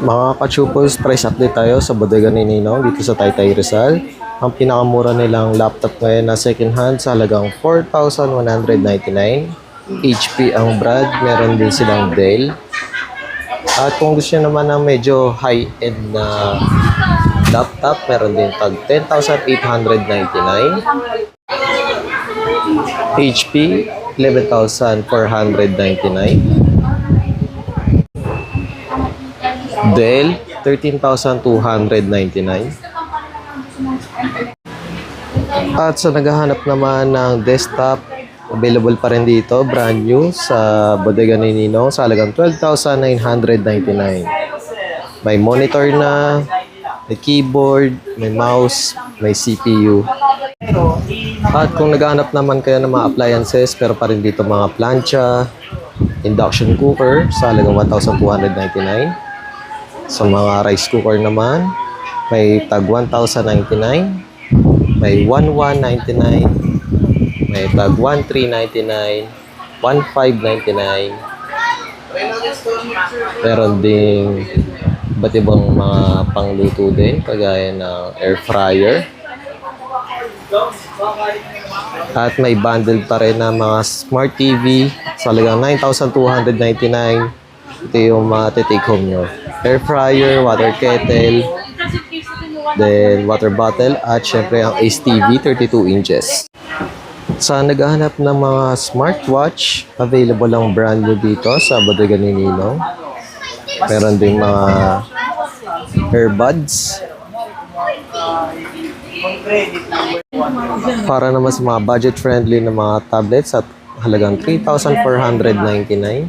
Mga kachupos, price update tayo sa bodega ni Ninong dito sa Taytay Rizal. Ang pinakamura nilang laptop ngayon na second hand sa halagang 4,199. HP ang brand, meron din silang Dell. At kung gusto nyo naman ng medyo high-end na laptop, meron din tag 10,899. HP, 11,499. Dell, 13,299. At sa naghahanap naman ng desktop, available pa rin dito, brand new sa bodega ni Ninong sa halagang 12,999. May monitor na, may keyboard, may mouse, may CPU. At kung naghahanap naman kayo ng mga appliances, pero pa rin dito mga plancha, induction cooker sa halagang 1,299. Sa mga rice cooker naman, may tag 1,099, may 1,199, may tag 1,399, 1,599. Meron ding iba't ibang mga pangluto din, kagaya ng air fryer. At may bundle pa rin na mga smart TV sa halagang 9,299. Ito yung take home nyo. Air fryer, water kettle, then water bottle, at syempre ang Ace TV 32 inches. Sa naghahanap ng mga smartwatch, available ang brand new dito sa bodega ni Ninong. Meron din mga earbuds. Para naman sa mga budget-friendly na mga tablets at halagang 3,499.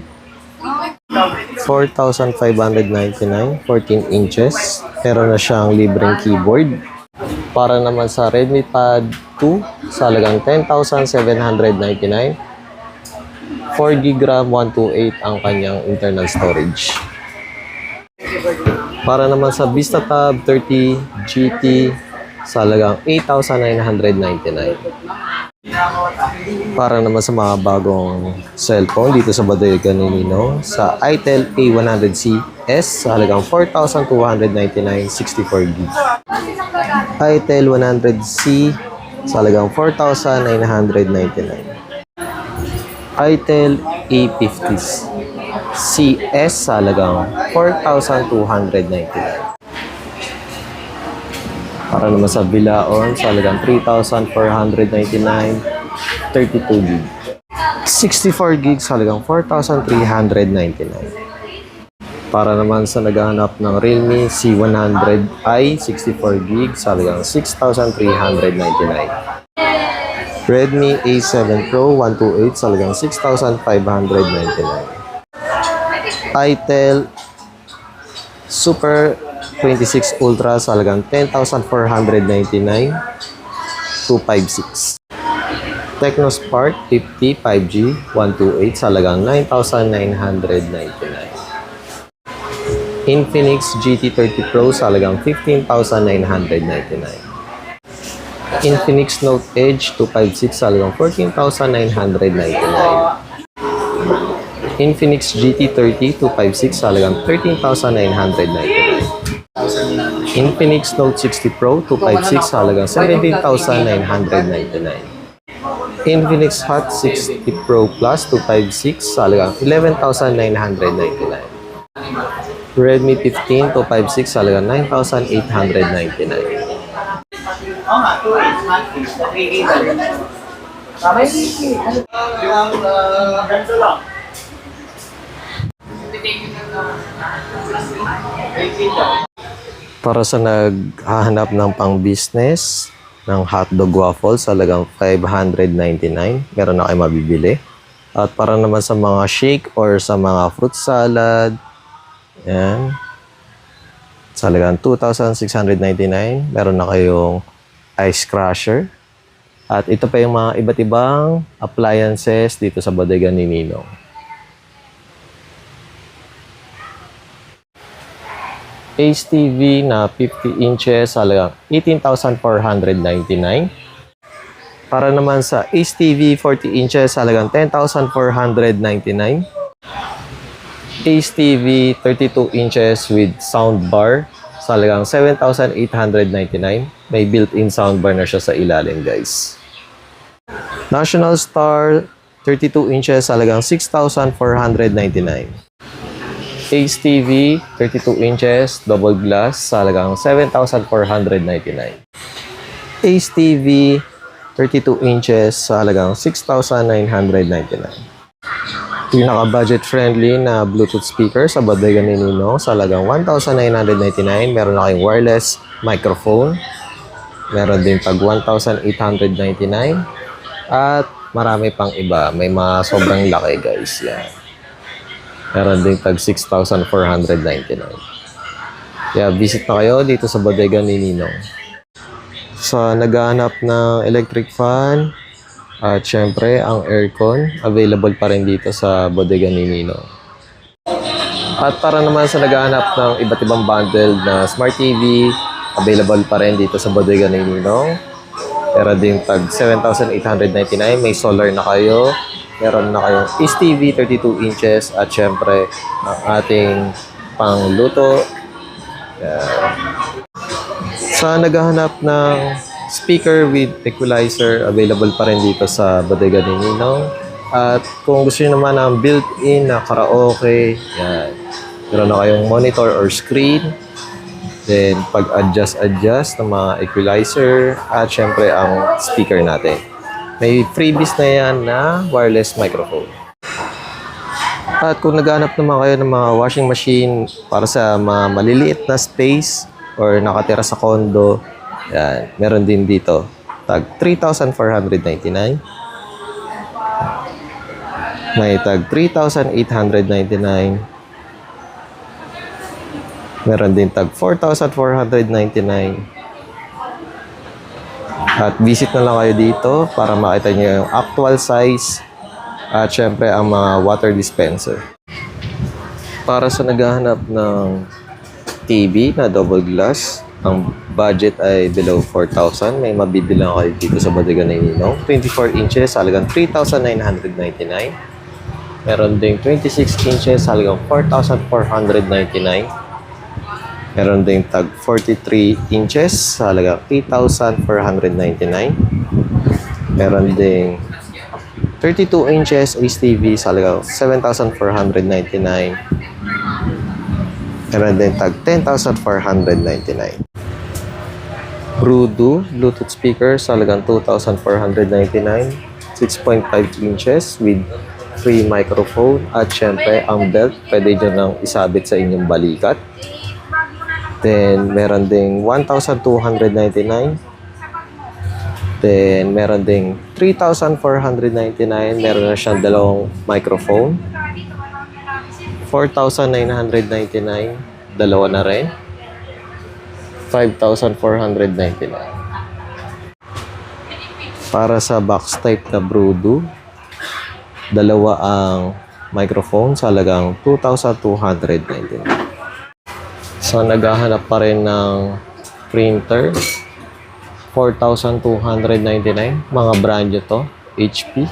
4,599, 14 inches. Meron na siyang libreng keyboard. Para naman sa Redmi Pad 2, sa halagang 10,799. 4GB RAM, 128 ang kanyang internal storage. Para naman sa VistaTab 30 GT, sa halagang 8,999. Para naman sa mga bagong cellphone dito sa bodega ni Ninong, sa Itel A100CS sa halagang 4,299, 64GB. Itel 100C sa halagang 4,999. Itel A50 CS sa halagang 4,299. Para naman sa Bilaon, sa halagang 3,499, 32GB. 64GB sa halagang 4,399. Para naman sa naghahanap ng Realme C100i, 64GB sa halagang 6,399. Redmi A7 Pro 128 sa halagang 6,599. Itel Super 26 Ultra sa halagang 10,499, 256. Tecnospark 50 5G 128 sa halagang 9,999. Infinix GT30 Pro sa halagang 15,999. Infinix Note Edge 256 sa halagang 14,999. Infinix GT30 256 sa halagang 13,999. Infinix Note 60 Pro 256 sa halagang 17,999. Infinix Hot 60 Pro Plus 256 sa halagang 11,999. Redmi 15 256 sa halagang 9,899. Para sa naghahanap ng pang-business ng hotdog waffles sa halagang 599, meron na kayo mabibili. At para naman sa mga shake or sa mga fruit salad, yan, sa halagang 2,699, meron na kayong ice crusher. At ito pa yung mga iba't ibang appliances dito sa bodega ni Ninong. Ace TV na 50 inches sa halagang 18,499. Para naman sa Ace TV 40 inches, halagang 10,499. Ace TV 32 inches with soundbar, sa halagang 7,899. May built-in soundbar na siya sa ilalim, guys. National Star 32 inches, halagang 6,499. Ace TV 32 inches, double glass, sa halagang 7,499. Ace TV 32 inches, sa halagang 6,999. Pinaka-budget friendly na Bluetooth speaker sa bodega ni Ninong, sa halagang 1,999. Meron na kayong wireless microphone. Meron din tag 1,899. At marami pang iba. May mga sobrang laki, guys. Yan. Meron din tag 6,499. Kaya visit na kayo dito sa bodega ni Ninong. Sa naghahanap ng electric fan at syempre ang aircon, available pa rin dito sa bodega ni Ninong. At para naman sa naghahanap ng iba't ibang bundle na Smart TV, available pa rin dito sa bodega ni Ninong. Meron din tag 7,899, may solar na kayo. Meron na kayong Ace TV 32 inches at syempre ang ating pangluto. Sa naghahanap ng speaker with equalizer, available pa rin dito sa bodega ni Ninong. At kung gusto niyo naman ng built-in na karaoke, yan. Meron na kayong monitor or screen. Then, pag-adjust ng mga equalizer at syempre ang speaker natin. May freebies na yan na wireless microphone. At kung naghanap naman kayo ng mga washing machine para sa mga maliliit na space or nakatira sa condo, yan, meron din dito. Tag 3,499. May tag 3,899. Meron din tag 4,499. At visit na lang kayo dito para makita nyo yung actual size at syempre ang mga water dispenser. Para sa naghahanap ng TV na double glass, ang budget ay below 4,000. May mabibilang kayo dito sa bodega ni Ninong. 24 inches, halagang 3,999. Meron ding 26 inches, halagang 4,499. Meron ding tag 43 inches, halagang 8,499. Meron ding 32 inches Ace TV, halagang 7,499. Meron din tag 10,499. Brudu Bluetooth speaker sa halagang 2,499. 6.5 inches with free microphone at syempre ang belt pwede dyan lang isabit sa inyong balikat. Then meron ding 1,299. Then meron ding 3,499. Meron na siyang dalawang microphone. 4,999, dalawa na rin. 5,499. Para sa box type na Brudu, dalawa ang microphone sa halagang 2,299. So naghahanap pa rin ng printer, 4,299. Mga brand nyo to, HP.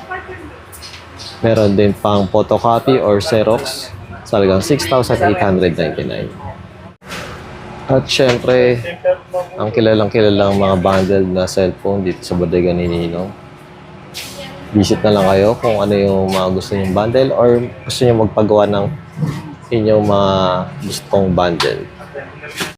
Meron din pang photocopy or Xerox. Talagang 6,899. At syempre, ang kilalang mga bundle na cellphone dito sa bodega ni Ninong. Visit na lang kayo kung ano yung mga gusto nyong bundle or gusto nyo magpagawa ng inyong mga gustong bundle.